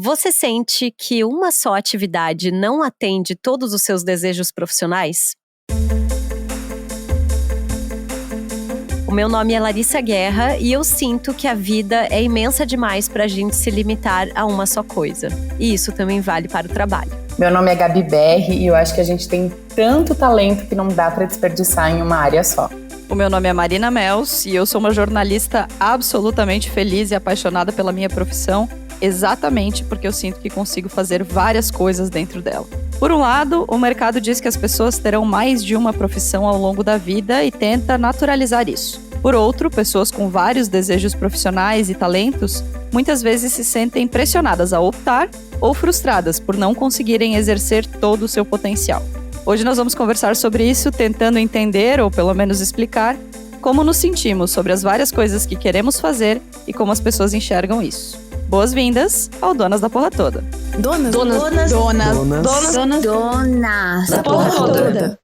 Você sente que uma só atividade não atende todos os seus desejos profissionais? O meu nome é Larissa Guerra e eu sinto que a vida é imensa demais para a gente se limitar a uma só coisa. E isso também vale para o trabalho. Meu nome é Gabi Berri e eu acho que a gente tem tanto talento que não dá para desperdiçar em uma área só. O meu nome é Marina Mels e eu sou uma jornalista absolutamente feliz e apaixonada pela minha profissão, exatamente porque eu sinto que consigo fazer várias coisas dentro dela. Por um lado, o mercado diz que as pessoas terão mais de uma profissão ao longo da vida e tenta naturalizar isso. Por outro, pessoas com vários desejos profissionais e talentos muitas vezes se sentem pressionadas a optar ou frustradas por não conseguirem exercer todo o seu potencial. Hoje nós vamos conversar sobre isso, tentando entender, ou pelo menos explicar, como nos sentimos sobre as várias coisas que queremos fazer e como as pessoas enxergam isso. Boas-vindas ao Donas da Porra Toda. Donas da Porra Toda.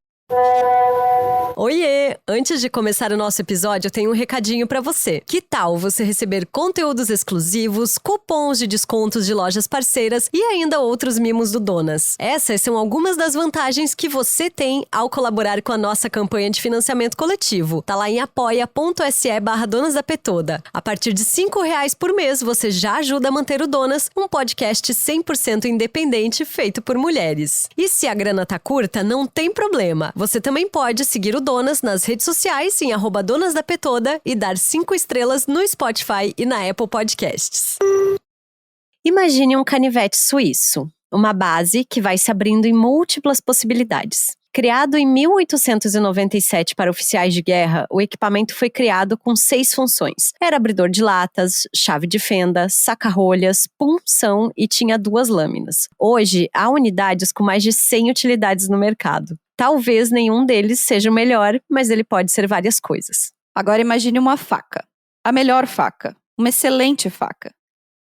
Oiê! Antes de começar o nosso episódio, eu tenho um recadinho pra você. Que tal você receber conteúdos exclusivos, cupons de descontos de lojas parceiras e ainda outros mimos do Donas? Essas são algumas das vantagens que você tem ao colaborar com a nossa campanha de financiamento coletivo. Tá lá em apoia.se/donasdapetoda. A partir de R$5 por mês, você já ajuda a manter o Donas, um podcast 100% independente feito por mulheres. E se a grana tá curta, não tem problema. Você também pode seguir o Donas nas redes sociais em @donasdapetoda e dar 5 estrelas no Spotify e na Apple Podcasts. Imagine um canivete suíço, uma base que vai se abrindo em múltiplas possibilidades. Criado em 1897 para oficiais de guerra, o equipamento foi criado com 6 funções. Era abridor de latas, chave de fenda, saca-rolhas, punção e tinha 2 lâminas. Hoje, há unidades com mais de 100 utilidades no mercado. Talvez nenhum deles seja o melhor, mas ele pode ser várias coisas. Agora imagine uma faca. A melhor faca. Uma excelente faca.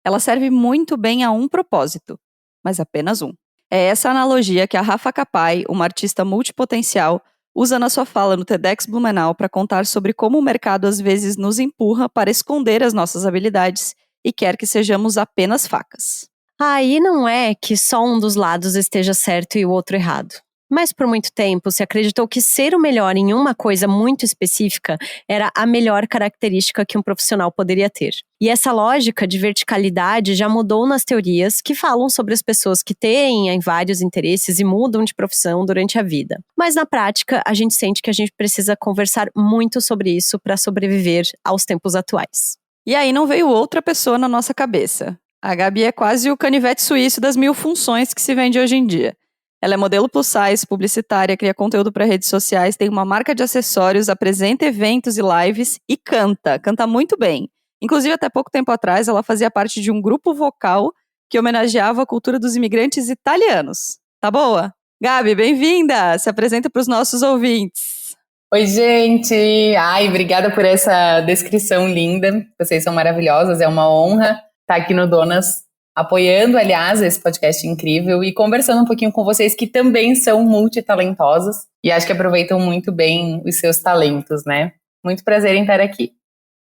Ela serve muito bem a um propósito, mas apenas um. É essa analogia que a Rafa Capai, uma artista multipotencial, usa na sua fala no TEDx Blumenau para contar sobre como o mercado às vezes nos empurra para esconder as nossas habilidades e quer que sejamos apenas facas. Aí não é que só um dos lados esteja certo e o outro errado. Mas por muito tempo se acreditou que ser o melhor em uma coisa muito específica era a melhor característica que um profissional poderia ter. E essa lógica de verticalidade já mudou nas teorias que falam sobre as pessoas que têm vários interesses e mudam de profissão durante a vida. Mas na prática, a gente sente que a gente precisa conversar muito sobre isso para sobreviver aos tempos atuais. E aí não veio outra pessoa na nossa cabeça. A Gabi é quase o canivete suíço das 1000 funções que se vende hoje em dia. Ela é modelo plus size, publicitária, cria conteúdo para redes sociais, tem uma marca de acessórios, apresenta eventos e lives e canta. Canta muito bem. Inclusive, até pouco tempo atrás, ela fazia parte de um grupo vocal que homenageava a cultura dos imigrantes italianos. Tá boa? Gabi, bem-vinda! Se apresenta para os nossos ouvintes. Oi, gente! Ai, obrigada por essa descrição linda. Vocês são maravilhosas, é uma honra estar aqui no Donas, apoiando, aliás, esse podcast incrível e conversando um pouquinho com vocês que também são multitalentosas e acho que aproveitam muito bem os seus talentos, né? Muito prazer em estar aqui.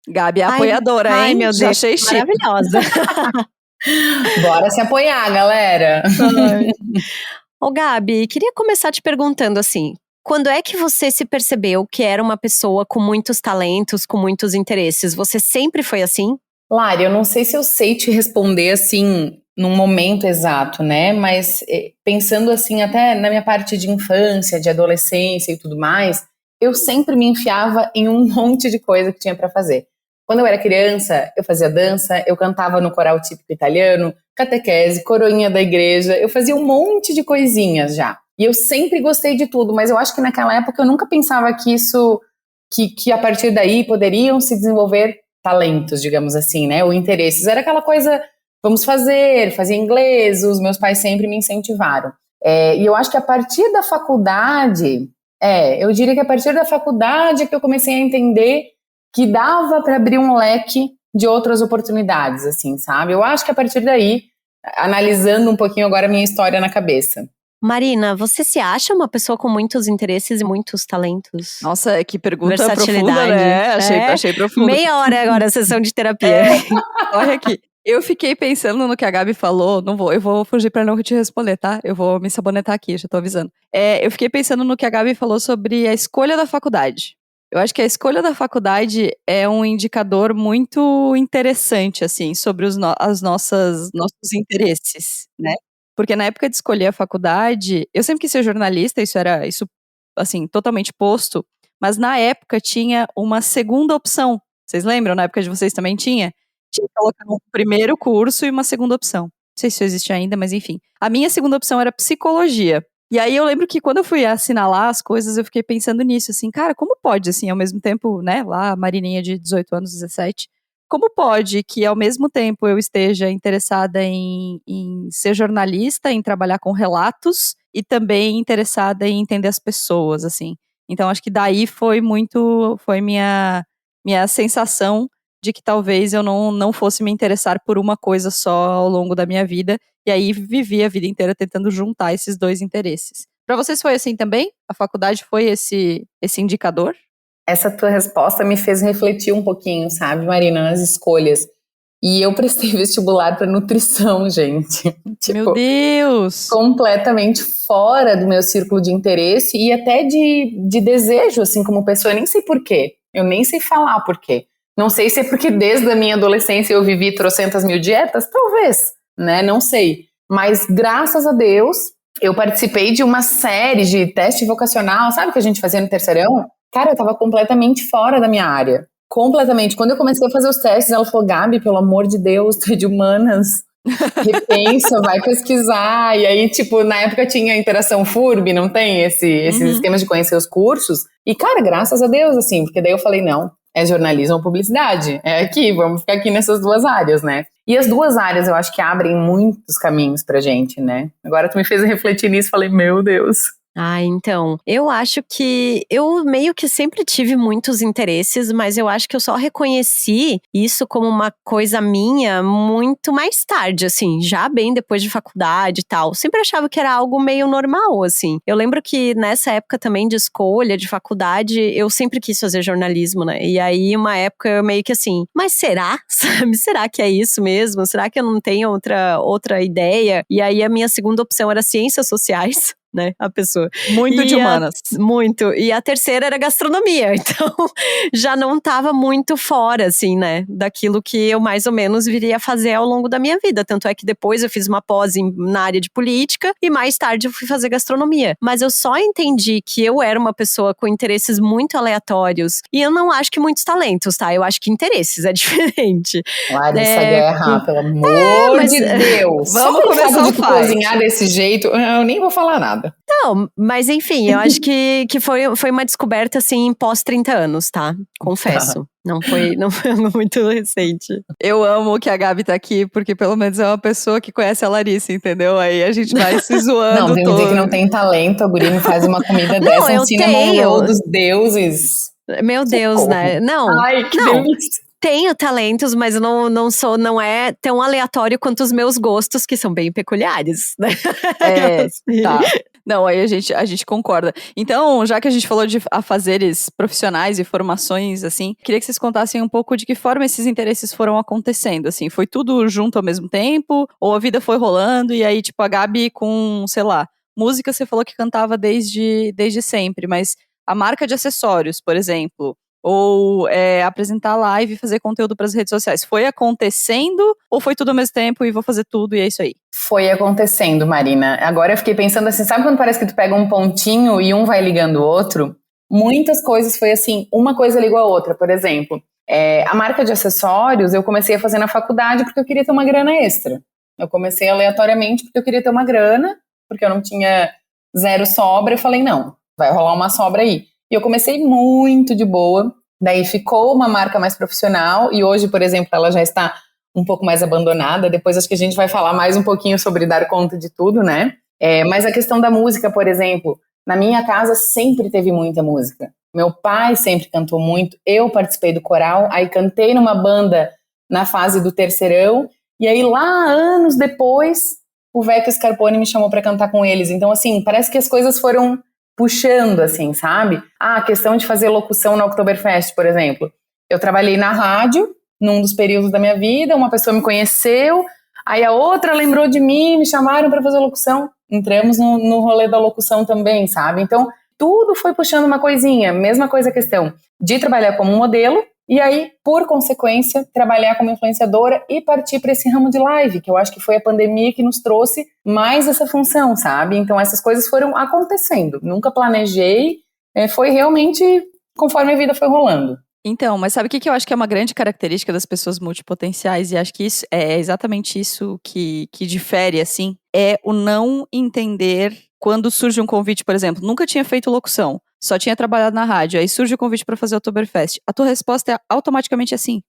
Gabi é apoiadora, hein? Ai, meu Deus, já achei chique. Maravilhosa. Bora se apoiar, galera! Ô Gabi, queria começar te perguntando assim, quando é que você se percebeu que era uma pessoa com muitos talentos, com muitos interesses? Você sempre foi assim? Lari, eu não sei se eu sei te responder assim num momento exato, né? Mas pensando assim até na minha parte de infância, de adolescência e tudo mais, eu sempre me enfiava em um monte de coisa que tinha para fazer. Quando eu era criança, eu fazia dança, eu cantava no coral típico italiano, catequese, coroinha da igreja, eu fazia um monte de coisinhas já. E eu sempre gostei de tudo, mas eu acho que naquela época eu nunca pensava que isso, que a partir daí poderiam se desenvolver talentos, digamos assim, né, ou interesses. Era aquela coisa, vamos fazer inglês, os meus pais sempre me incentivaram. E eu acho que a partir da faculdade, eu diria que a partir da faculdade que eu comecei a entender que dava para abrir um leque de outras oportunidades, assim, sabe? Eu acho que a partir daí, analisando um pouquinho agora a minha história na cabeça. Marina, você se acha uma pessoa com muitos interesses e muitos talentos? Nossa, que pergunta profunda, né? Achei profunda. Meia hora agora a sessão de terapia. Corre aqui. Eu fiquei pensando no que a Gabi falou, eu vou fugir pra não te responder, tá? Eu vou me sabonetar aqui, já tô avisando. Eu fiquei pensando no que a Gabi falou sobre a escolha da faculdade. Eu acho que a escolha da faculdade é um indicador muito interessante, assim, sobre nossos interesses, né? Porque na época de escolher a faculdade, eu sempre quis ser jornalista, isso, assim, totalmente posto, mas na época tinha uma segunda opção. Vocês lembram? Na época de vocês também tinha? Tinha que colocar um primeiro curso e uma segunda opção. Não sei se isso existe ainda, mas enfim. A minha segunda opção era psicologia. E aí eu lembro que quando eu fui assinalar as coisas, eu fiquei pensando nisso, assim, cara, como pode, assim, ao mesmo tempo, né, lá a Marininha de 18 anos, 17, como pode que ao mesmo tempo eu esteja interessada em ser jornalista, em trabalhar com relatos e também interessada em entender as pessoas, assim. Então acho que daí foi minha sensação de que talvez eu não fosse me interessar por uma coisa só ao longo da minha vida, e aí vivi a vida inteira tentando juntar esses dois interesses. Pra vocês foi assim também? A faculdade foi esse indicador? Essa tua resposta me fez refletir um pouquinho, sabe, Marina, nas escolhas. E eu prestei vestibular para nutrição, gente. Meu Deus! Completamente fora do meu círculo de interesse e até de desejo, assim, como pessoa. Eu nem sei por quê. Eu nem sei falar por quê. Não sei se é porque desde a minha adolescência eu vivi trocentas mil dietas, talvez, né? Não sei. Mas graças a Deus, eu participei de uma série de teste vocacional, sabe o que a gente fazia no terceirão? Cara, eu tava completamente fora da minha área. Completamente. Quando eu comecei a fazer os testes, ela falou, Gabi, pelo amor de Deus, tu é de humanas. Repensa, vai pesquisar. E aí, tipo, na época tinha Interação FURB, não tem esses esquemas de conhecer os cursos. E, cara, graças a Deus, assim, porque daí eu falei, não, é jornalismo ou publicidade. É aqui, vamos ficar aqui nessas duas áreas, né? E as duas áreas eu acho que abrem muitos caminhos pra gente, né? Agora tu me fez refletir nisso e falei, meu Deus. Então, eu acho que eu meio que sempre tive muitos interesses, mas eu acho que eu só reconheci isso como uma coisa minha muito mais tarde, assim, já bem depois de faculdade e tal. Sempre achava que era algo meio normal, assim. Eu lembro que nessa época também de escolha, de faculdade, eu sempre quis fazer jornalismo, né? E aí, uma época eu meio que assim, mas será? Sabe? Será que é isso mesmo? Será que eu não tenho outra ideia? E aí, a minha segunda opção era ciências sociais. Né, a pessoa. Muito de humanas. Muito. E a terceira era gastronomia. Então, já não estava muito fora, assim, né, daquilo que eu mais ou menos viria a fazer ao longo da minha vida. Tanto é que depois eu fiz uma pós na área de política e mais tarde eu fui fazer gastronomia. Mas eu só entendi que eu era uma pessoa com interesses muito aleatórios. E eu não acho que muitos talentos, tá? Eu acho que interesses é diferente. Larissa Guerra, pelo amor de Deus. Vamos começar de cozinhar desse jeito, eu nem vou falar nada. Não, mas enfim, eu acho que foi uma descoberta, assim, pós 30 anos, tá? Confesso. Não foi algo muito recente. Eu amo que a Gabi tá aqui, porque pelo menos é uma pessoa que conhece a Larissa, entendeu? Aí a gente vai se zoando. Não, vem dizer que não tem talento, a guria me faz uma comida dessa, um cinnamon roll dos deuses. Meu Deus, né? Não. Ai, que delícia. Tenho talentos, mas não é tão aleatório quanto os meus gostos, que são bem peculiares, né? Tá. Não, aí a gente concorda. Então, já que a gente falou de afazeres profissionais e formações, assim, queria que vocês contassem um pouco de que forma esses interesses foram acontecendo, assim. Foi tudo junto ao mesmo tempo? Ou a vida foi rolando e aí, tipo, a Gabi com, sei lá, música você falou que cantava desde sempre, mas a marca de acessórios, por exemplo, ou apresentar live e fazer conteúdo para as redes sociais. Foi acontecendo ou foi tudo ao mesmo tempo e vou fazer tudo e é isso aí? Foi acontecendo, Marina. Agora eu fiquei pensando assim, sabe quando parece que tu pega um pontinho e um vai ligando o outro? Muitas coisas foi assim, uma coisa ligou a outra. Por exemplo, a marca de acessórios eu comecei a fazer na faculdade porque eu queria ter uma grana extra. Eu comecei aleatoriamente porque eu queria ter uma grana, porque eu não tinha zero sobra. Eu falei, não, vai rolar uma sobra aí. E eu comecei muito de boa, daí ficou uma marca mais profissional e hoje, por exemplo, ela já está um pouco mais abandonada. Depois acho que a gente vai falar mais um pouquinho sobre dar conta de tudo, né? Mas a questão da música, por exemplo, na minha casa sempre teve muita música. Meu pai sempre cantou muito, eu participei do coral, aí cantei numa banda na fase do terceirão, e aí lá, anos depois, o Vecchio Scarpone me chamou para cantar com eles. Então, assim, parece que as coisas foram puxando, assim, sabe? A questão de fazer locução na Oktoberfest, por exemplo. Eu trabalhei na rádio, num dos períodos da minha vida, uma pessoa me conheceu, aí a outra lembrou de mim, me chamaram para fazer locução, entramos no rolê da locução também, sabe? Então, tudo foi puxando uma coisinha, mesma coisa a questão de trabalhar como modelo, e aí, por consequência, trabalhar como influenciadora e partir para esse ramo de live, que eu acho que foi a pandemia que nos trouxe mais essa função, sabe? Então, essas coisas foram acontecendo. Nunca planejei, foi realmente conforme a vida foi rolando. Então, mas sabe o que eu acho que é uma grande característica das pessoas multipotenciais? E acho que isso é exatamente isso que difere, assim, é o não entender quando surge um convite, por exemplo, nunca tinha feito locução, só tinha trabalhado na rádio, aí surge o convite para fazer o Oktoberfest. A tua resposta é automaticamente assim.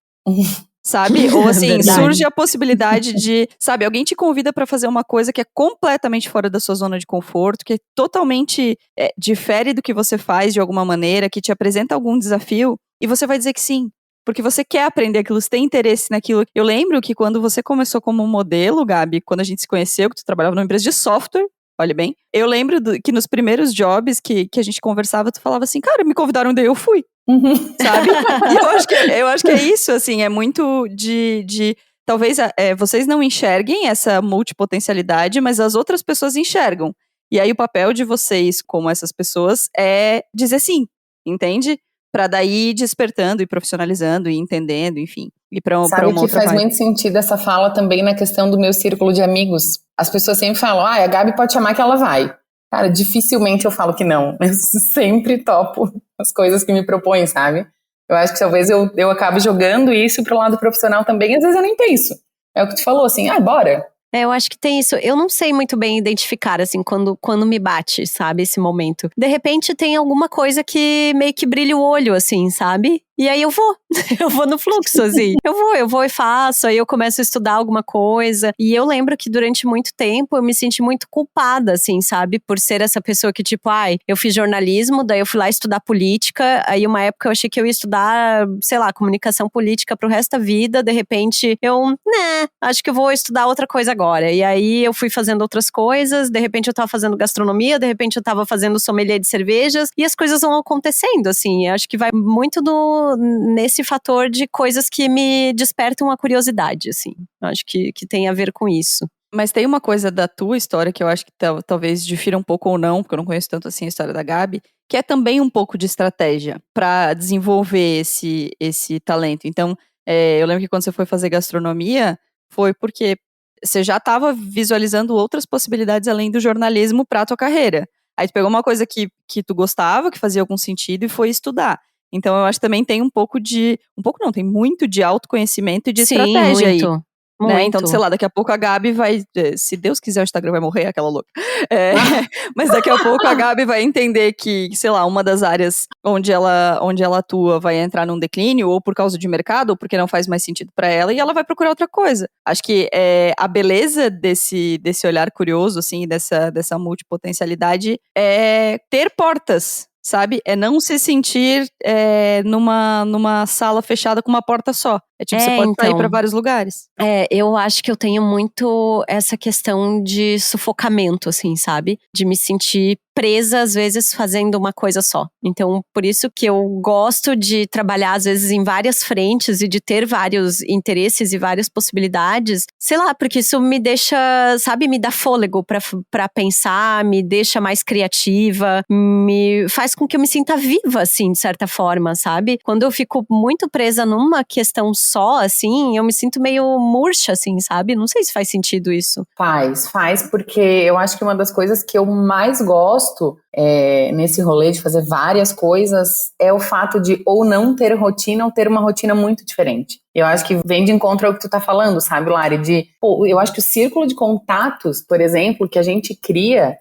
Sabe? Ou assim, surge a possibilidade de, sabe, alguém te convida pra fazer uma coisa que é completamente fora da sua zona de conforto, que é totalmente difere do que você faz de alguma maneira, que te apresenta algum desafio, e você vai dizer que sim. Porque você quer aprender aquilo, você tem interesse naquilo. Eu lembro que quando você começou como modelo, Gabi, quando a gente se conheceu, que tu trabalhava numa empresa de software, olha bem, eu lembro que nos primeiros jobs que a gente conversava, tu falava assim, cara, me convidaram, daí eu fui. Sabe? E eu acho que é isso, assim, é muito de talvez vocês não enxerguem essa multipotencialidade, mas as outras pessoas enxergam. E aí o papel de vocês, como essas pessoas, é dizer sim, entende? Pra daí ir despertando e profissionalizando e entendendo, enfim. E pra uma Sabe que outra faz vibe. muito sentido essa fala também na questão do meu círculo de amigos. As pessoas sempre falam, a Gabi pode chamar que ela vai. Cara, dificilmente eu falo que não. Eu sempre topo as coisas que me propõem, sabe? Eu acho que talvez eu acabe jogando isso pro lado profissional também, às vezes eu nem penso. É o que tu falou, assim, bora. Eu acho que tem isso. Eu não sei muito bem identificar, assim, quando me bate, sabe, esse momento. De repente tem alguma coisa que meio que brilha o olho, assim, sabe? E aí eu vou. Eu vou no fluxo, assim. Eu vou e faço, aí eu começo a estudar alguma coisa. E eu lembro que durante muito tempo eu me senti muito culpada, assim, sabe? Por ser essa pessoa que, tipo, eu fiz jornalismo, daí eu fui lá estudar política. Aí uma época eu achei que eu ia estudar, sei lá, comunicação política pro resto da vida. De repente acho que eu vou estudar outra coisa agora. E aí eu fui fazendo outras coisas. De repente eu tava fazendo gastronomia, de repente eu tava fazendo sommelier de cervejas. E as coisas vão acontecendo, assim. Eu acho que vai muito nesse fator de coisas que me despertam a curiosidade, assim. Acho que tem a ver com isso. Mas tem uma coisa da tua história que eu acho que talvez difira um pouco ou não, porque eu não conheço tanto assim a história da Gabi, que é também um pouco de estratégia para desenvolver esse talento. Então, eu lembro que quando você foi fazer gastronomia, foi porque você já estava visualizando outras possibilidades além do jornalismo para a tua carreira. Aí tu pegou uma coisa que tu gostava, que fazia algum sentido e foi estudar. Então eu acho que também tem tem muito de autoconhecimento e de estratégia aí. Né? Então, sei lá, daqui a pouco a Gabi vai, se Deus quiser o Instagram vai morrer, aquela louca. Mas daqui a pouco a Gabi vai entender que, sei lá, uma das áreas onde ela atua vai entrar num declínio, ou por causa de mercado, ou porque não faz mais sentido pra ela, e ela vai procurar outra coisa. Acho que a beleza desse olhar curioso, assim, dessa multipotencialidade é ter portas. Sabe? É não se sentir numa sala fechada com uma porta só. Você pode sair pra vários lugares. Eu acho que eu tenho muito essa questão de sufocamento, assim, sabe? De me sentir presa, às vezes, fazendo uma coisa só. Então, por isso que eu gosto de trabalhar, às vezes, em várias frentes e de ter vários interesses e várias possibilidades. Sei lá, porque isso me deixa, sabe? Me dá fôlego pra pensar, me deixa mais criativa, me faz com que eu me sinta viva, assim, de certa forma, sabe? Quando eu fico muito presa numa questão só, assim, eu me sinto meio murcha, assim, sabe? Não sei se faz sentido isso. Faz, porque eu acho que uma das coisas que eu mais gosto nesse rolê de fazer várias coisas é o fato de ou não ter rotina ou ter uma rotina muito diferente. Eu acho que vem de encontro ao que tu tá falando, sabe, Lari? Eu acho que o círculo de contatos, por exemplo, que a gente cria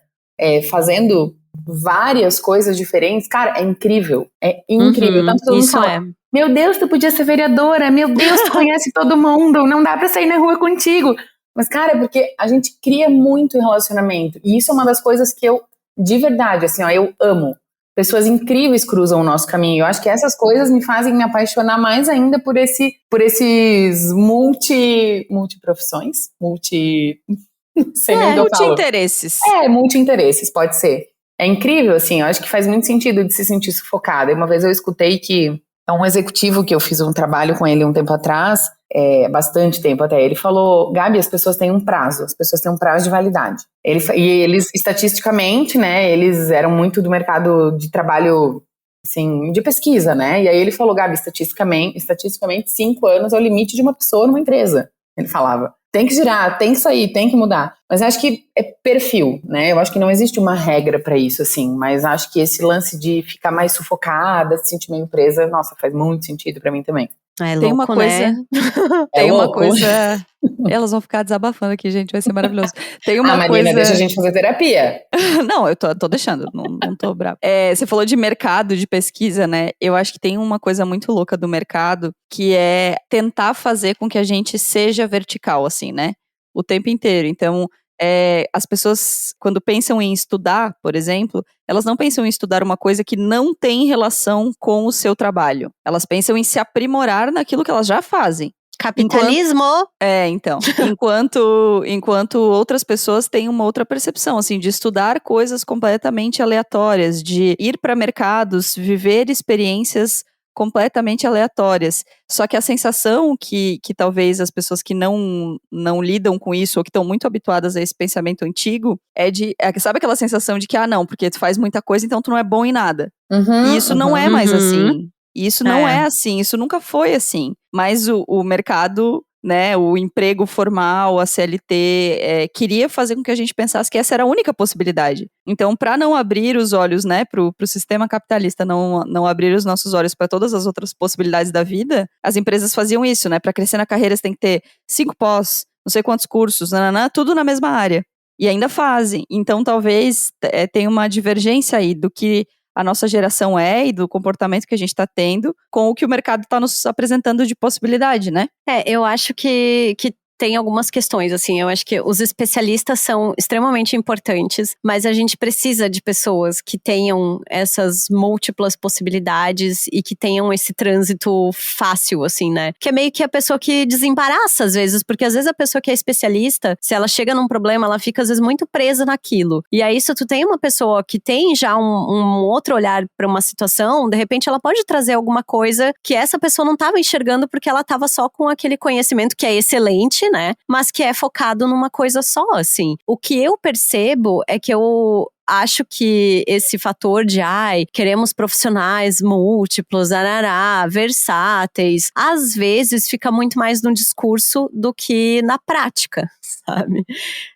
fazendo várias coisas diferentes, cara, é incrível. É incrível. Tanto todo mundo fala, meu Deus, tu podia ser vereadora, meu Deus, tu conhece todo mundo, não dá pra sair na rua contigo. Mas, cara, é porque a gente cria muito relacionamento. E isso é uma das coisas que eu, de verdade, assim, eu amo. Pessoas incríveis cruzam o nosso caminho. Eu acho que essas coisas me fazem me apaixonar mais ainda por esses multiprofissões, não sei nem o que eu falo. Multi-interesses. Multi-interesses, pode ser. É incrível, assim, eu acho que faz muito sentido de se sentir sufocada. Uma vez eu escutei que um executivo que eu fiz um trabalho com ele um tempo atrás, bastante tempo até, ele falou, Gabi, as pessoas têm um prazo de validade. E eles, estatisticamente, né, eles eram muito do mercado de trabalho, assim, de pesquisa, né, e aí ele falou, Gabi, estatisticamente 5 anos é o limite de uma pessoa numa empresa, ele falava. Tem que girar, tem que sair, tem que mudar. Mas acho que é perfil, né? Eu acho que não existe uma regra pra isso, assim. Mas acho que esse lance de ficar mais sufocada, se sentir meio presa, nossa, faz muito sentido pra mim também. É louco, Tem uma coisa, né? tem uma louco. coisa. Elas vão ficar desabafando aqui, gente, vai ser maravilhoso. Tem uma Marina, coisa. deixa a gente fazer terapia. Não, eu tô deixando, não tô brava. Você falou de mercado, de pesquisa, né? Eu acho que tem uma coisa muito louca do mercado, que é tentar fazer com que a gente seja vertical, assim, né? O tempo inteiro. Então, as pessoas, quando pensam em estudar, por exemplo, elas não pensam em estudar uma coisa que não tem relação com o seu trabalho. Elas pensam em se aprimorar naquilo que elas já fazem. Capitalismo! Enquanto outras pessoas têm uma outra percepção, assim, de estudar coisas completamente aleatórias, de ir para mercados, viver experiências completamente aleatórias. Só que a sensação que talvez as pessoas que não lidam com isso, ou que estão muito habituadas a esse pensamento antigo, sabe aquela sensação de que, não, porque tu faz muita coisa, então tu não é bom em nada. E isso não é mais assim. Isso não é assim, isso nunca foi assim. Mas o mercado, né, o emprego formal, a CLT, queria fazer com que a gente pensasse que essa era a única possibilidade. Então, para não abrir os olhos, né, pro sistema capitalista, não abrir os nossos olhos para todas as outras possibilidades da vida, as empresas faziam isso, né? Para crescer na carreira, você tem que ter 5 pós, não sei quantos cursos, tudo na mesma área. E ainda fazem. Então, talvez tenha uma divergência aí do que a nossa geração e do comportamento que a gente está tendo com o que o mercado está nos apresentando de possibilidade, né? Eu acho que tem algumas questões, assim, eu acho que os especialistas são extremamente importantes, mas a gente precisa de pessoas que tenham essas múltiplas possibilidades e que tenham esse trânsito fácil, assim, né? Que é meio que a pessoa que desembaraça, às vezes, porque às vezes a pessoa que é especialista, se ela chega num problema, ela fica, às vezes, muito presa naquilo. E aí, se tu tem uma pessoa que tem já um outro olhar para uma situação, de repente ela pode trazer alguma coisa que essa pessoa não estava enxergando porque ela estava só com aquele conhecimento que é excelente, né? Mas que é focado numa coisa só, assim. O que eu percebo é que eu acho que esse fator de, queremos profissionais múltiplos, versáteis, às vezes fica muito mais no discurso do que na prática, sabe?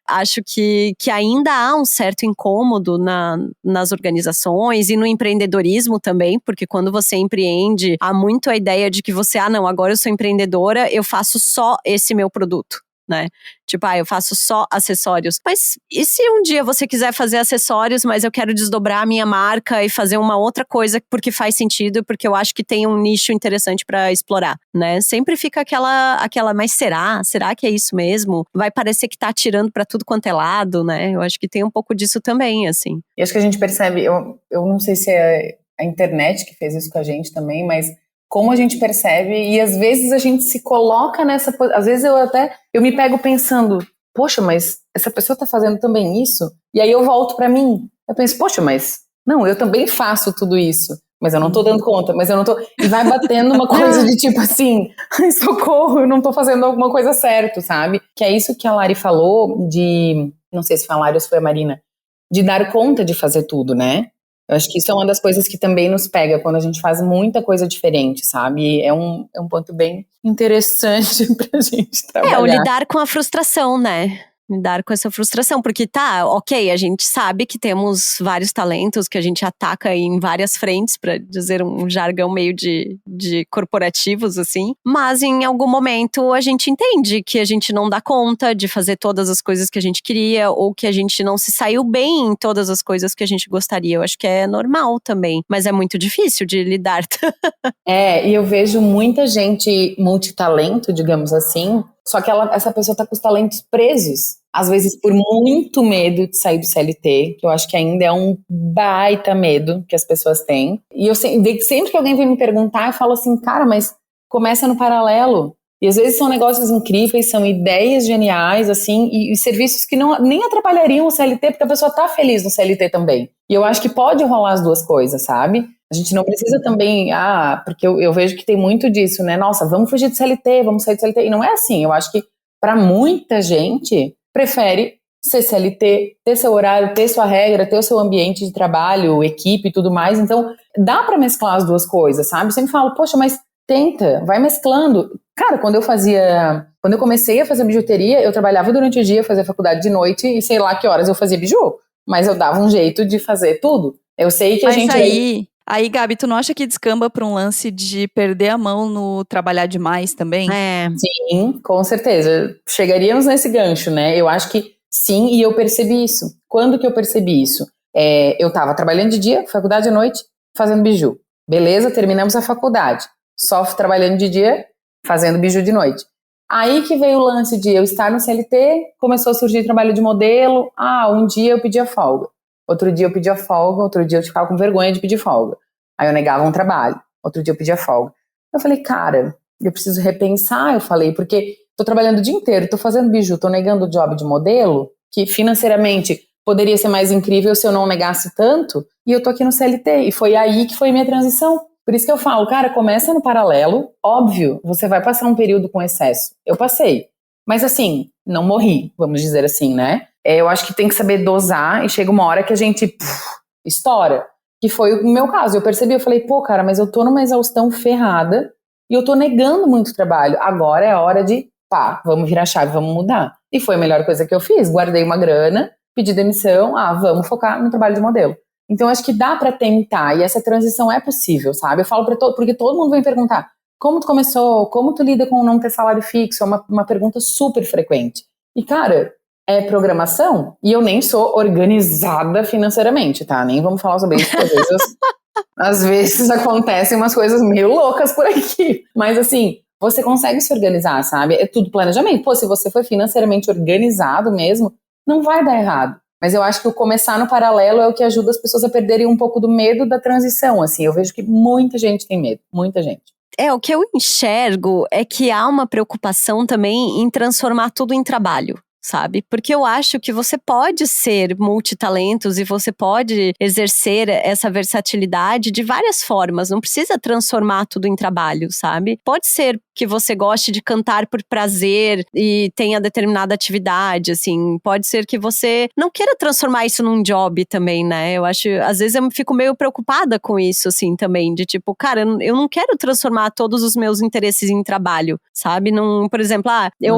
Acho que ainda há um certo incômodo nas organizações e no empreendedorismo também, porque quando você empreende, há muito a ideia de que você, não, agora eu sou empreendedora, eu faço só esse meu produto, né? Tipo, eu faço só acessórios. Mas e se um dia você quiser fazer acessórios, mas eu quero desdobrar a minha marca e fazer uma outra coisa porque faz sentido, porque eu acho que tem um nicho interessante pra explorar, né? Sempre fica aquela, mas será? Será que é isso mesmo? Vai parecer que tá atirando pra tudo quanto é lado, né? Eu acho que tem um pouco disso também, assim. E acho que a gente percebe, eu não sei se é a internet que fez isso com a gente também, mas como a gente percebe, e às vezes a gente se coloca nessa, às vezes eu me pego pensando, poxa, mas essa pessoa tá fazendo também isso? E aí eu volto pra mim, eu penso, poxa, mas não, eu também faço tudo isso, mas eu não tô dando conta, mas eu não tô, e vai batendo uma coisa de tipo assim, ai, socorro, eu não tô fazendo alguma coisa certa, sabe? Que é isso que a Lari falou de, não sei se foi a Lari ou se foi a Marina, de dar conta de fazer tudo, né? Eu acho que isso é uma das coisas que também nos pega quando a gente faz muita coisa diferente, sabe? É um ponto bem interessante pra gente trabalhar. O lidar com a frustração, né? Lidar com essa frustração, porque ok, a gente sabe que temos vários talentos que a gente ataca em várias frentes, pra dizer um jargão meio de corporativos, assim, mas em algum momento a gente entende que a gente não dá conta de fazer todas as coisas que a gente queria, ou que a gente não se saiu bem em todas as coisas que a gente gostaria. Eu acho que é normal também, mas é muito difícil de lidar. E eu vejo muita gente multitalento, digamos assim, só que essa pessoa tá com os talentos presos. Às vezes por muito medo de sair do CLT, que eu acho que ainda é um baita medo que as pessoas têm. E eu sempre que alguém vem me perguntar, eu falo assim, cara, mas começa no paralelo. E às vezes são negócios incríveis, são ideias geniais, assim, e serviços que nem atrapalhariam o CLT, porque a pessoa tá feliz no CLT também. E eu acho que pode rolar as duas coisas, sabe? A gente não precisa também, porque eu vejo que tem muito disso, né? Nossa, vamos fugir do CLT, vamos sair do CLT. E não é assim. Eu acho que para muita gente prefere ser CLT, ter seu horário, ter sua regra, ter o seu ambiente de trabalho, equipe e tudo mais. Então, dá para mesclar as duas coisas, sabe? Eu sempre falo, poxa, mas tenta, vai mesclando. Cara, quando eu comecei a fazer bijuteria, eu trabalhava durante o dia, fazia faculdade de noite e sei lá que horas eu fazia biju. Mas eu dava um jeito de fazer tudo. Eu sei que a gente... Aí, Gabi, tu não acha que descamba para um lance de perder a mão no trabalhar demais também? Sim, com certeza. Chegaríamos nesse gancho, né? Eu acho que sim, e eu percebi isso. Quando que eu percebi isso? Eu tava trabalhando de dia, faculdade à noite, fazendo biju. Beleza, terminamos a faculdade. Só trabalhando de dia, fazendo biju de noite. Aí que veio o lance de eu estar no CLT, começou a surgir trabalho de modelo. Um dia eu pedia folga. Outro dia eu pedia folga, outro dia eu ficava com vergonha de pedir folga. Aí eu negava um trabalho. Outro dia eu pedia folga. Eu falei, cara, eu preciso repensar, eu falei, porque tô trabalhando o dia inteiro, tô fazendo biju, tô negando o job de modelo, que financeiramente poderia ser mais incrível se eu não negasse tanto, e eu tô aqui no CLT. E foi aí que foi minha transição. Por isso que eu falo, cara, começa no paralelo, óbvio, você vai passar um período com excesso. Eu passei. Mas assim, não morri, vamos dizer assim, né? Eu acho que tem que saber dosar e chega uma hora que a gente estoura. Que foi o meu caso. Eu percebi, eu falei, pô, cara, mas eu tô numa exaustão ferrada e eu tô negando muito trabalho. Agora é a hora de, vamos virar a chave, vamos mudar. E foi a melhor coisa que eu fiz. Guardei uma grana, pedi demissão, vamos focar no trabalho de modelo. Então, acho que dá pra tentar e essa transição é possível, sabe? Eu falo porque todo mundo vem perguntar, como tu começou? Como tu lida com não ter salário fixo? É uma pergunta super frequente. E, cara, é programação e eu nem sou organizada financeiramente, tá? Nem vamos falar sobre isso, porque às vezes acontecem umas coisas meio loucas por aqui. Mas, assim, você consegue se organizar, sabe? É tudo planejamento. Pô, se você for financeiramente organizado mesmo, não vai dar errado. Mas eu acho que o começar no paralelo é o que ajuda as pessoas a perderem um pouco do medo da transição, assim. Eu vejo que muita gente tem medo, muita gente. O que eu enxergo é que há uma preocupação também em transformar tudo em trabalho. Sabe? Porque eu acho que você pode ser multitalentos e você pode exercer essa versatilidade de várias formas, não precisa transformar tudo em trabalho, sabe? Pode ser que você goste de cantar por prazer e tenha determinada atividade, assim, pode ser que você não queira transformar isso num job também, né? Eu acho, às vezes eu fico meio preocupada com isso, assim, também, de tipo, cara, eu não quero transformar todos os meus interesses em trabalho, sabe? Não, por exemplo, eu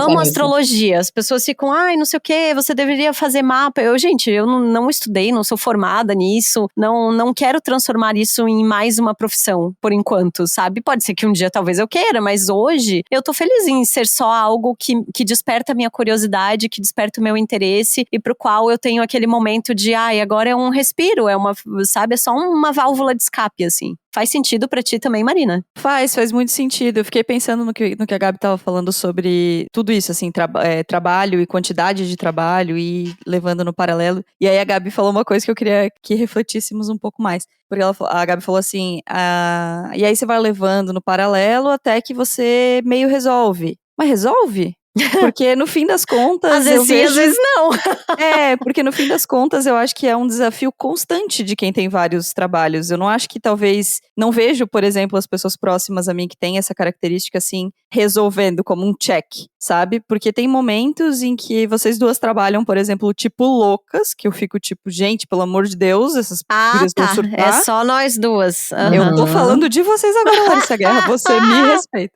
amo astrologia. As pessoas ficam, não sei o que, você deveria fazer mapa. Gente, eu não estudei, não sou formada nisso, não quero transformar isso em mais uma profissão, por enquanto, sabe? Pode ser que um dia talvez eu queira, mas hoje eu tô feliz em ser só algo que desperta a minha curiosidade, que desperta o meu interesse e pro qual eu tenho aquele momento de, agora é um respiro, sabe? É só uma válvula de escape, assim. Faz sentido pra ti também, Marina? Faz muito sentido. Eu fiquei pensando no que a Gabi tava falando sobre tudo isso, assim, trabalho e quantidade de trabalho e levando no paralelo. E aí a Gabi falou uma coisa que eu queria que refletíssemos um pouco mais. Porque a Gabi falou assim, e aí você vai levando no paralelo até que você meio resolve. Mas resolve? Porque no fim das contas... Às vezes sim, às vezes não. Porque no fim das contas eu acho que é um desafio constante de quem tem vários trabalhos. Eu não acho que talvez... Não vejo, por exemplo, as pessoas próximas a mim que têm essa característica assim, resolvendo como um check, sabe? Porque tem momentos em que vocês duas trabalham, por exemplo, tipo loucas, que eu fico tipo, gente, pelo amor de Deus, essas gurias vão surtar. É só nós duas. Uhum. Eu tô falando de vocês agora, Larissa Guerra, você me respeita.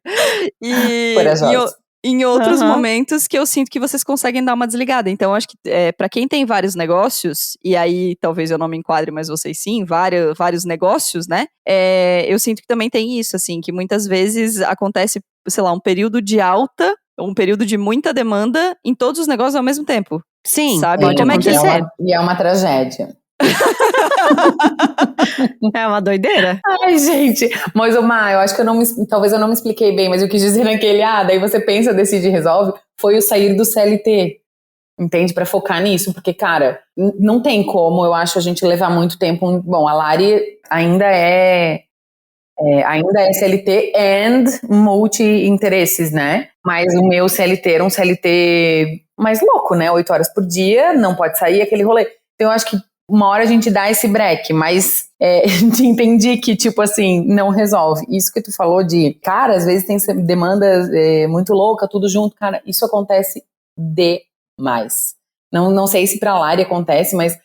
Em outros momentos que eu sinto que vocês conseguem dar uma desligada. Então, eu acho que pra quem tem vários negócios, e aí talvez eu não me enquadre, mas vocês sim, vários negócios, né? Eu sinto que também tem isso, assim, que muitas vezes acontece, sei lá, um período de alta, um período de muita demanda em todos os negócios ao mesmo tempo. Sim, sabe? Pode acontecer. E é uma tragédia. É uma doideira. Ai, gente, mas eu acho que talvez eu não me expliquei bem, mas eu quis dizer naquele, daí você pensa, decide e resolve, foi o sair do CLT, entende? Pra focar nisso, porque, cara, não tem como, eu acho, a gente levar muito tempo. Bom, a Lari ainda é CLT and multi-interesses, né? Mas o meu CLT era um CLT mais louco, né? 8 horas por dia, não pode sair, aquele rolê. Então eu acho que uma hora a gente dá esse break, mas entendi que, tipo assim, não resolve. Isso que tu falou de, cara, às vezes tem demandas muito louca, tudo junto, cara, isso acontece demais. Não sei se pra Lari acontece, mas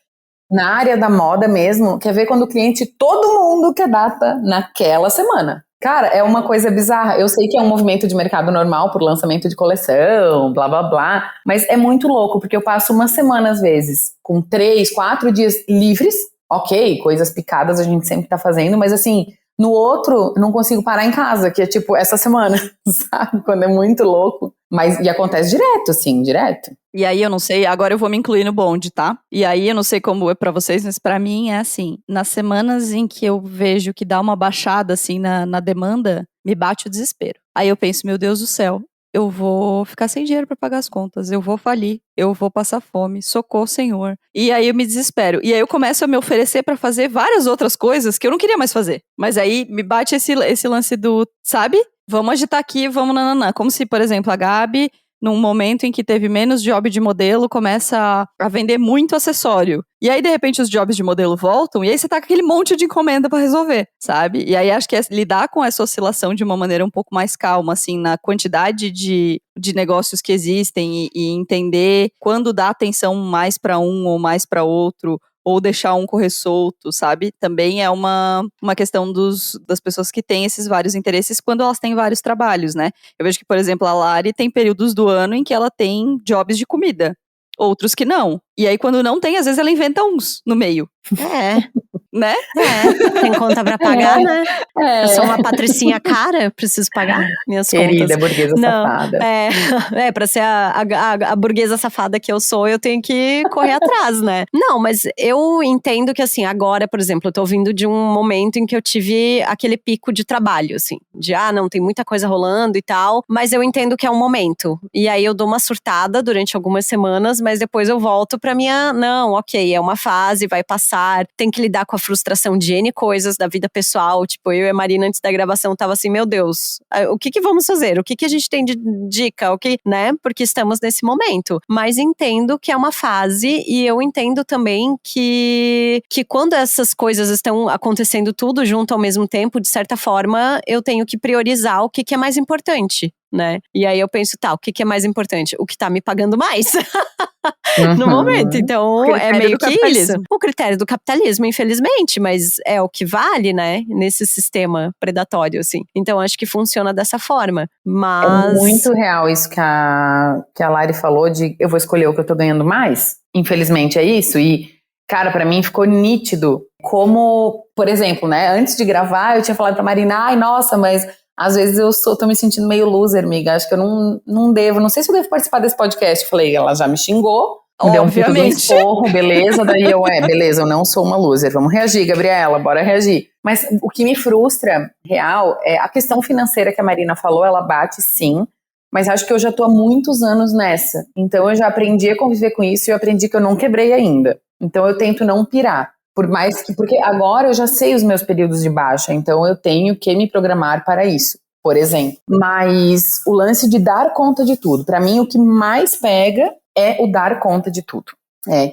na área da moda mesmo, quer ver quando o cliente, todo mundo quer data naquela semana. Cara, é uma coisa bizarra. Eu sei que é um movimento de mercado normal por lançamento de coleção, blá, blá, blá. Mas é muito louco, porque eu passo uma semana, às vezes, com 3, 4 dias livres. Ok, coisas picadas a gente sempre tá fazendo, mas assim, no outro, eu não consigo parar em casa, que é tipo essa semana, sabe? Quando é muito louco. E acontece direto, assim, direto. E aí eu não sei, agora eu vou me incluir no bonde, tá? E aí eu não sei como é pra vocês, mas pra mim é assim, nas semanas em que eu vejo que dá uma baixada assim na demanda, me bate o desespero. Aí eu penso, meu Deus do céu, eu vou ficar sem dinheiro pra pagar as contas, eu vou falir, eu vou passar fome, socorro, Senhor. E aí eu me desespero. E aí eu começo a me oferecer pra fazer várias outras coisas que eu não queria mais fazer. Mas aí me bate esse lance do, sabe? Vamos agitar aqui, vamos nananã. Como se, por exemplo, a Gabi, num momento em que teve menos job de modelo, começa a vender muito acessório. E aí, de repente, os jobs de modelo voltam, e aí você tá com aquele monte de encomenda pra resolver, sabe? E aí, acho que é lidar com essa oscilação de uma maneira um pouco mais calma, assim, na quantidade de negócios que existem e entender quando dá atenção mais pra um ou mais pra outro, ou deixar um correr solto, sabe? Também é uma questão das pessoas que têm esses vários interesses quando elas têm vários trabalhos, né? Eu vejo que, por exemplo, a Lari tem períodos do ano em que ela tem jobs de comida, outros que não. E aí, quando não tem, às vezes ela inventa uns no meio. Né? Tem conta pra pagar, né? Eu sou uma patricinha cara, preciso pagar minhas Querida, contas. burguesa safada. Pra ser a burguesa safada que eu sou, eu tenho que correr atrás, né? Não, mas eu entendo que, assim, agora, por exemplo, eu tô vindo de um momento em que eu tive aquele pico de trabalho, assim, de, não, tem muita coisa rolando e tal, mas eu entendo que é um momento. E aí eu dou uma surtada durante algumas semanas, mas depois eu volto pra minha, não, ok, é uma fase, vai passar, tem que lidar com a frustração de N coisas da vida pessoal, tipo, eu e a Marina antes da gravação tava assim, meu Deus, o que vamos fazer? O que a gente tem de dica? O que, né? Porque estamos nesse momento. Mas entendo que é uma fase e eu entendo também que quando essas coisas estão acontecendo tudo junto ao mesmo tempo, de certa forma, eu tenho que priorizar o que é mais importante, né? E aí eu penso, o que é mais importante? O que tá me pagando mais no momento. Então, é meio que isso. O critério do capitalismo, infelizmente, mas é o que vale, né? Nesse sistema predatório, assim. Então, acho que funciona dessa forma. Mas... É muito real isso que a Lari falou de eu vou escolher o que eu tô ganhando mais. Infelizmente é isso. E, cara, pra mim ficou nítido como, por exemplo, né? Antes de gravar, eu tinha falado pra Marina, ai, nossa, mas às vezes tô me sentindo meio loser, amiga. Acho que eu não devo, não sei se eu devo participar desse podcast. Eu falei, ela já me xingou, me deu um puto de um esporro, beleza. Daí eu, beleza, eu não sou uma loser. Vamos reagir, Gabriela, bora reagir. Mas o que me frustra, real, é a questão financeira que a Marina falou, ela bate sim, mas acho que eu já tô há muitos anos nessa. Então eu já aprendi a conviver com isso e eu aprendi que eu não quebrei ainda. Então eu tento não pirar. Porque agora eu já sei os meus períodos de baixa, então eu tenho que me programar para isso, por exemplo. Mas o lance de dar conta de tudo, para mim o que mais pega é o dar conta de tudo.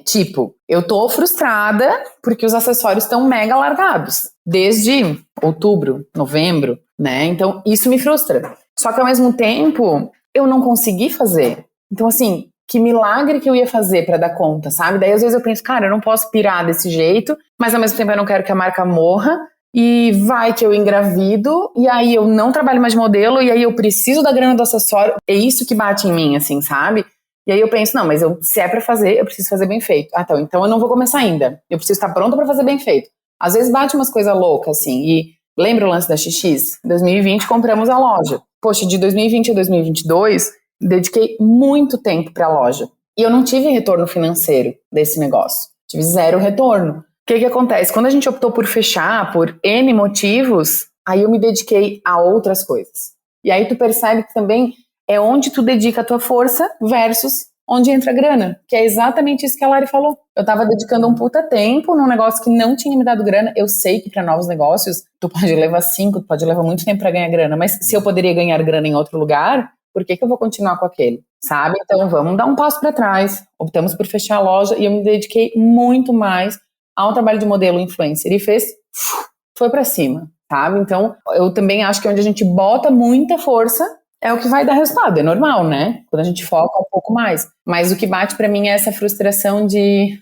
Tipo, eu tô frustrada porque os acessórios estão mega largados, desde outubro, novembro, né? Então isso me frustra. Só que ao mesmo tempo, eu não consegui fazer. Então assim, que milagre que eu ia fazer pra dar conta, sabe? Daí às vezes eu penso, cara, eu não posso pirar desse jeito, mas ao mesmo tempo eu não quero que a marca morra, e vai que eu engravido, e aí eu não trabalho mais de modelo, e aí eu preciso da grana do acessório. É isso que bate em mim, assim, sabe? E aí eu penso, não, mas se é pra fazer, eu preciso fazer bem feito. Então eu não vou começar ainda. Eu preciso estar pronta pra fazer bem feito. Às vezes bate umas coisas loucas, assim, e lembra o lance da XX? Em 2020 compramos a loja. Poxa, de 2020 a 2022... dediquei muito tempo para a loja. E eu não tive retorno financeiro desse negócio. Tive 0 retorno. O que acontece? Quando a gente optou por fechar, por N motivos, aí eu me dediquei a outras coisas. E aí tu percebe que também é onde tu dedica a tua força versus onde entra a grana. Que é exatamente isso que a Lari falou. Eu tava dedicando um puta tempo num negócio que não tinha me dado grana. Eu sei que para novos negócios, tu pode levar 5, tu pode levar muito tempo para ganhar grana. Mas se eu poderia ganhar grana em outro lugar... por que eu vou continuar com aquele, sabe? Então vamos dar um passo para trás, optamos por fechar a loja e eu me dediquei muito mais ao trabalho de modelo influencer e foi pra cima, sabe? Então, eu também acho que onde a gente bota muita força é o que vai dar resultado, é normal, né? Quando a gente foca um pouco mais. Mas o que bate pra mim é essa frustração de...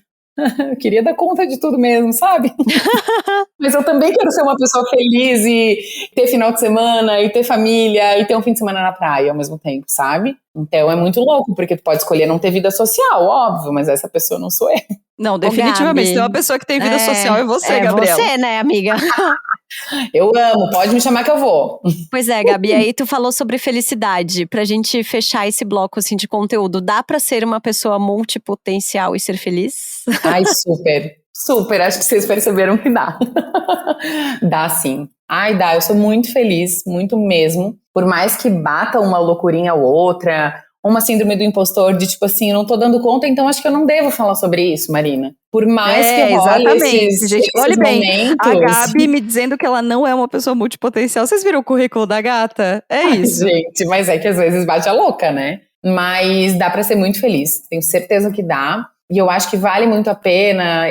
eu queria dar conta de tudo mesmo, sabe? Mas eu também quero ser uma pessoa feliz e ter final de semana, e ter família, e ter um fim de semana na praia ao mesmo tempo, sabe? Então é muito louco, porque tu pode escolher não ter vida social, óbvio, mas essa pessoa não sou eu. Não, definitivamente. Se tem uma pessoa que tem vida social, é você, Gabriela. É você, né, amiga? Eu amo, pode me chamar que eu vou. Pois é, Gabi, aí tu falou sobre felicidade. Pra gente fechar esse bloco assim, de conteúdo, dá pra ser uma pessoa multipotencial e ser feliz? Ai, super, acho que vocês perceberam que dá. Dá sim. Ai, dá, eu sou muito feliz, muito mesmo. Por mais que bata uma loucurinha ou outra, uma síndrome do impostor de tipo assim, eu não tô dando conta, então acho que eu não devo falar sobre isso, Marina. Por mais que eu olhe esses olhe bem, momentos... a Gabi me dizendo que ela não é uma pessoa multipotencial. Vocês viram o currículo da gata? É isso. Ai, gente, mas é que às vezes bate a louca, né? Mas dá pra ser muito feliz, tenho certeza que dá. E eu acho que vale muito a pena.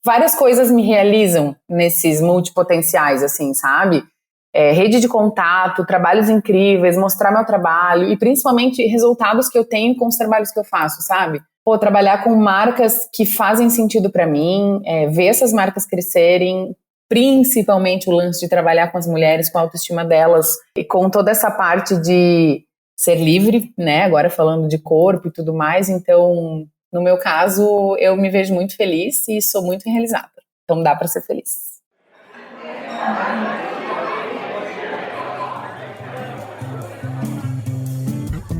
Várias coisas me realizam nesses multipotenciais, assim, sabe? Rede de contato, trabalhos incríveis, mostrar meu trabalho e principalmente resultados que eu tenho com os trabalhos que eu faço, sabe? Pô, trabalhar com marcas que fazem sentido pra mim, ver essas marcas crescerem, principalmente o lance de trabalhar com as mulheres, com a autoestima delas e com toda essa parte de ser livre, né? Agora falando de corpo e tudo mais, então... No meu caso, eu me vejo muito feliz e sou muito realizada. Então dá pra ser feliz.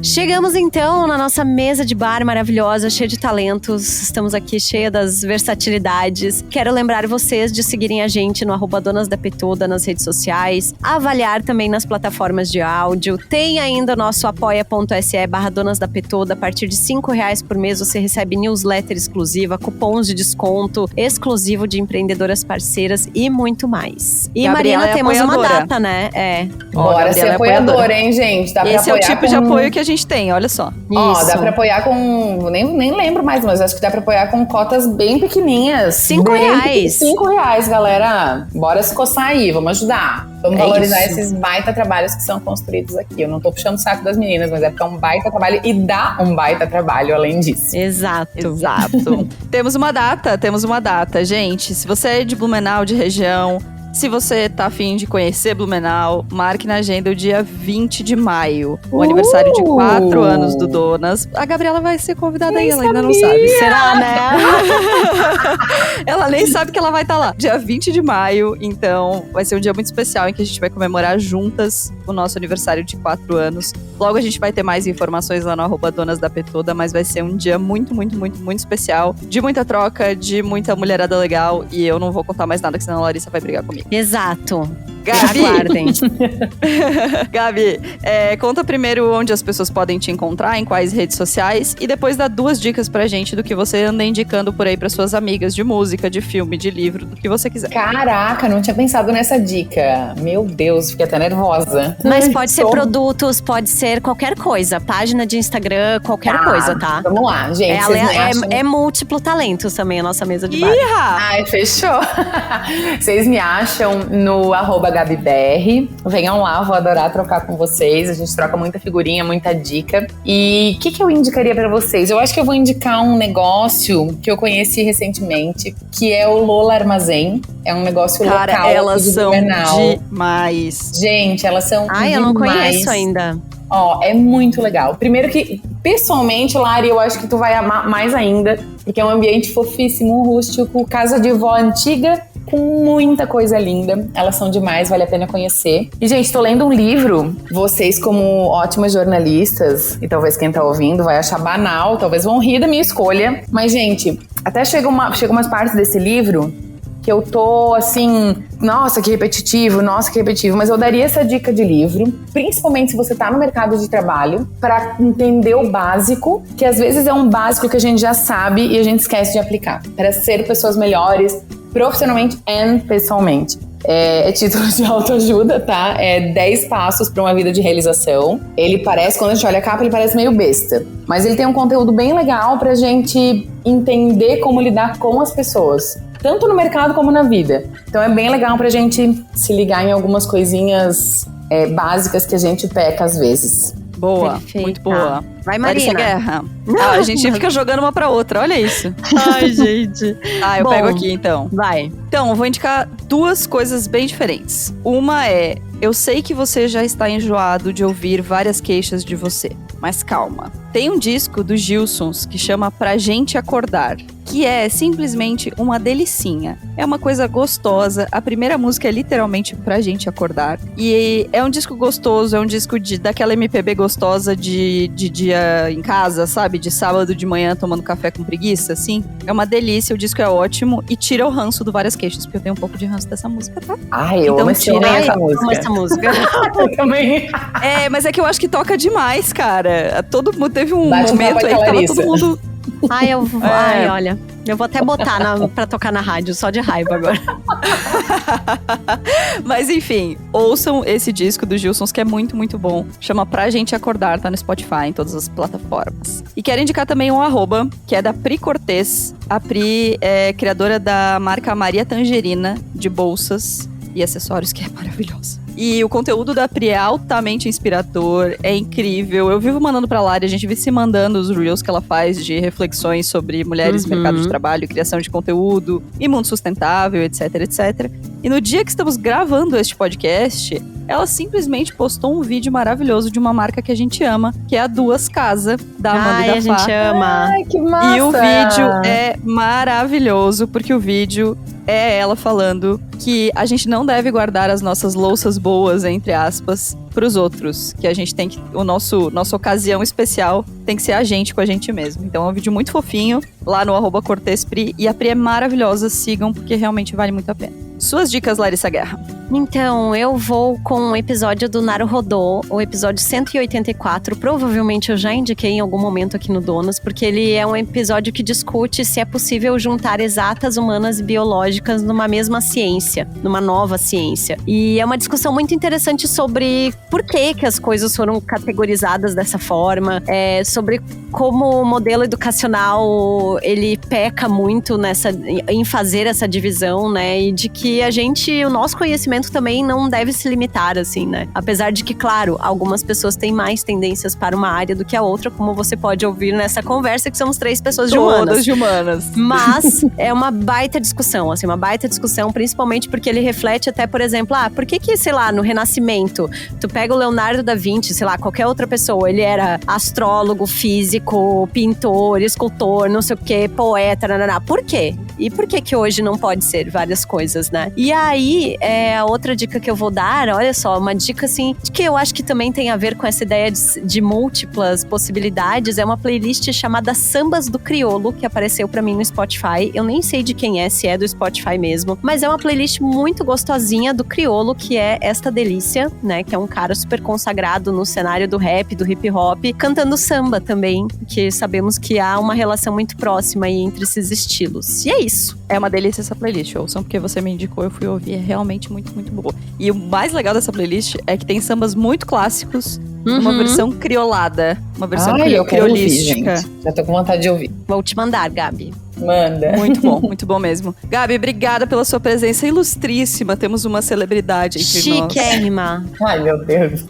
Chegamos então na nossa mesa de bar maravilhosa, cheia de talentos. Estamos aqui cheia das versatilidades. Quero lembrar vocês de seguirem a gente no @donasdapetoda nas redes sociais, avaliar também nas plataformas de áudio. Tem ainda o nosso apoia.se/donasdapetoda. A partir de R$5 por mês você recebe newsletter exclusiva, cupons de desconto exclusivo de empreendedoras parceiras e muito mais. E Gabriela, Marina, temos uma data, né? Bora ser apoiadora, hein, gente? Dá pra Esse é o tipo de apoio que a gente tem, olha só. Ó, dá pra apoiar com... Nem lembro mais, mas acho que dá pra apoiar com cotas bem pequenininhas. R$5. R$5, galera. Bora se coçar aí, vamos ajudar. Vamos valorizar esses baita trabalhos que são construídos aqui. Eu não tô puxando o saco das meninas, mas é porque é um baita trabalho e dá um baita trabalho além disso. Exato. Temos uma data, gente. Se você é de Blumenau, de região... Se você tá afim de conhecer Blumenau, marque na agenda o dia 20 de maio. O aniversário de 4 anos do Donas. A Gabriela vai ser convidada aí, ela ainda não sabe. Será, né? Ela nem sabe que ela vai estar lá. Dia 20 de maio, então vai ser um dia muito especial em que a gente vai comemorar juntas o nosso aniversário de 4 anos. Logo a gente vai ter mais informações lá no @donasdapetoda, mas vai ser um dia muito, muito, muito, muito especial. De muita troca, de muita mulherada legal. E eu não vou contar mais nada, que senão a Larissa vai brigar comigo. Exato. Gabi, aguardem. Gabi, conta primeiro onde as pessoas podem te encontrar, em quais redes sociais, e depois dá 2 dicas pra gente do que você anda indicando por aí pras suas amigas, de música, de filme, de livro, do que você quiser. Caraca, não tinha pensado nessa dica. Meu Deus, fiquei até nervosa. Mas pode ser produtos, pode ser qualquer coisa. Página de Instagram, qualquer coisa, tá? Vamos lá, gente. É múltiplo talentos também a nossa mesa de bar. Ai, fechou. Vocês me acham no @GabiBR. Venham lá, vou adorar trocar com vocês. A gente troca muita figurinha, muita dica. E o que eu indicaria pra vocês? Eu acho que eu vou indicar um negócio que eu conheci recentemente, que é o Lola Armazém. É um negócio local. Elas de são Blumenau. demais. Gente, elas são demais. Eu não conheço ainda. Ó, é muito legal. Primeiro que, pessoalmente, Lari, eu acho que tu vai amar mais ainda, porque é um ambiente fofíssimo, rústico, casa de vó antiga, com muita coisa linda. Elas são demais, vale a pena conhecer. E, gente, tô lendo um livro. Vocês, como ótimas jornalistas, e talvez quem tá ouvindo vai achar banal, talvez vão rir da minha escolha. Mas, gente, até chega umas partes desse livro que eu tô assim, nossa, que repetitivo, mas eu daria essa dica de livro, principalmente se você tá no mercado de trabalho, para entender o básico, que às vezes é um básico que a gente já sabe e a gente esquece de aplicar, para ser pessoas melhores, profissionalmente e pessoalmente. É título de autoajuda, tá? É 10 passos para uma vida de realização. Ele parece, quando a gente olha a capa, ele parece meio besta. Mas ele tem um conteúdo bem legal pra gente entender como lidar com as pessoas. Tanto no mercado como na vida. Então é bem legal pra gente se ligar em algumas coisinhas básicas que a gente peca às vezes. Boa, Perfeita. muito boa. Vai, Larissa Marina. Guerra. A gente fica jogando uma pra outra, olha isso. Ai, gente. Eu Bom, pego aqui então. Vai. Então, eu vou indicar 2 coisas bem diferentes. Uma é, eu sei que você já está enjoado de ouvir várias queixas de você, mas calma. Tem um disco dos Gilsons que chama Pra Gente Acordar, que é simplesmente uma delicinha. É uma coisa gostosa. A primeira música é literalmente Pra Gente Acordar. E é um disco gostoso, é um disco daquela MPB gostosa de dia em casa, sabe? De sábado de manhã tomando café com preguiça, assim. É uma delícia, o disco é ótimo e tira o ranço do Várias Queixas, porque eu tenho um pouco de ranço dessa música, tá? Ai, eu Então amo essa música. Amo essa música. Eu também. Mas é que eu acho que toca demais, cara. Todo mundo teve um Bate momento papo aí que tava Larissa. todo mundo... Ai, olha, eu vou até botar pra tocar na rádio, só de raiva agora. Mas enfim, ouçam esse disco dos Gilsons que é muito, muito bom. Chama Pra Gente Acordar, tá no Spotify, em todas as plataformas. E quero indicar também um arroba, que é da Pri Cortez. A Pri é criadora da marca Maria Tangerina, de bolsas e acessórios, que é maravilhosa. E o conteúdo da Pri é altamente inspirador, é incrível. Eu vivo mandando pra Lari, a gente vive se mandando os reels que ela faz de reflexões sobre mulheres, mercado de trabalho, criação de conteúdo e mundo sustentável, etc, etc. E no dia que estamos gravando este podcast, ela simplesmente postou um vídeo maravilhoso de uma marca que a gente ama, que é a Duas Casa, da Amanda e da A gente Fá. ama. Ai, que massa! E o vídeo é maravilhoso, porque o vídeo é ela falando que a gente não deve guardar as nossas louças boas, entre aspas, pros outros. Que a gente tem que... Nossa ocasião especial tem que ser a gente com a gente mesmo. Então é um vídeo muito fofinho, lá no @CortezPri. E a Pri é maravilhosa, sigam, porque realmente vale muito a pena. Suas dicas, Larissa Guerra. Então, eu vou com um episódio do Naruhodô, o episódio 184. Provavelmente eu já indiquei em algum momento aqui no Donas, porque ele é um episódio que discute se é possível juntar exatas, humanas e biológicas numa mesma ciência, numa nova ciência. E é uma discussão muito interessante sobre por que as coisas foram categorizadas dessa forma, sobre como o modelo educacional, ele peca muito em fazer essa divisão, né? E de que o nosso conhecimento também não deve se limitar, assim, né? Apesar de que, claro, algumas pessoas têm mais tendências para uma área do que a outra, como você pode ouvir nessa conversa, que somos 3 pessoas de humanas. Todas de humanas. Mas é uma baita discussão, assim, principalmente porque ele reflete até, por exemplo, por que, sei lá, no Renascimento, tu pega o Leonardo da Vinci, sei lá, qualquer outra pessoa, ele era astrólogo, físico, pintor, escultor, não sei o quê, poeta, nananá. Por quê? E por que hoje não pode ser várias coisas, né? E aí, a outra dica que eu vou dar, olha só, uma dica assim, que eu acho que também tem a ver com essa ideia de múltiplas possibilidades, é uma playlist chamada Sambas do Criolo, que apareceu pra mim no Spotify. Eu nem sei de quem se é do Spotify mesmo, mas é uma playlist muito gostosinha do Criolo, que é esta delícia, né? Que é um cara super consagrado no cenário do rap, do hip hop, cantando samba também, que sabemos que há uma relação muito próxima aí entre esses estilos. E é isso. É uma delícia essa playlist, ouçam, porque você me indicou, eu fui ouvir, é realmente muito, muito boa. E o mais legal dessa playlist é que tem sambas muito clássicos, uma versão criolada, uma versão criolística. Ouvir, já tô com vontade de ouvir. Vou te mandar, Gabi. Manda. Muito bom mesmo. Gabi, obrigada pela sua presença ilustríssima. Temos uma celebridade entre nós. Chiquérrima. Ai, meu Deus.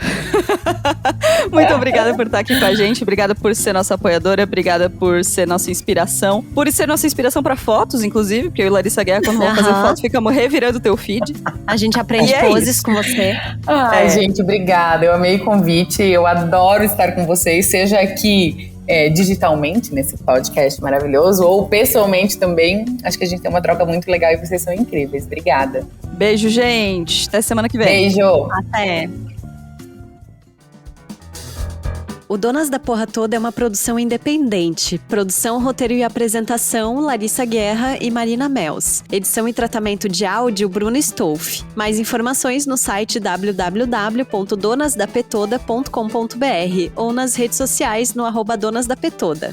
Muito obrigada por estar aqui com a gente. Obrigada por ser nossa apoiadora. Obrigada por ser nossa inspiração. Por ser nossa inspiração para fotos, inclusive. Porque eu e Larissa Guerra, quando vamos fazer fotos, ficamos revirando o teu feed. A gente aprende poses com você. Ai, gente, obrigada. Eu amei o convite. Eu adoro estar com vocês. Seja aqui... digitalmente, nesse podcast maravilhoso, ou pessoalmente também. Acho que a gente tem uma troca muito legal e vocês são incríveis. Obrigada. Beijo, gente. Até semana que vem. Beijo. Até. O Donas da Porra Toda é uma produção independente. Produção, roteiro e apresentação, Larissa Guerra e Marina Mels. Edição e tratamento de áudio, Bruno Stolf. Mais informações no site www.donasdapetoda.com.br ou nas redes sociais no @donasdapetoda.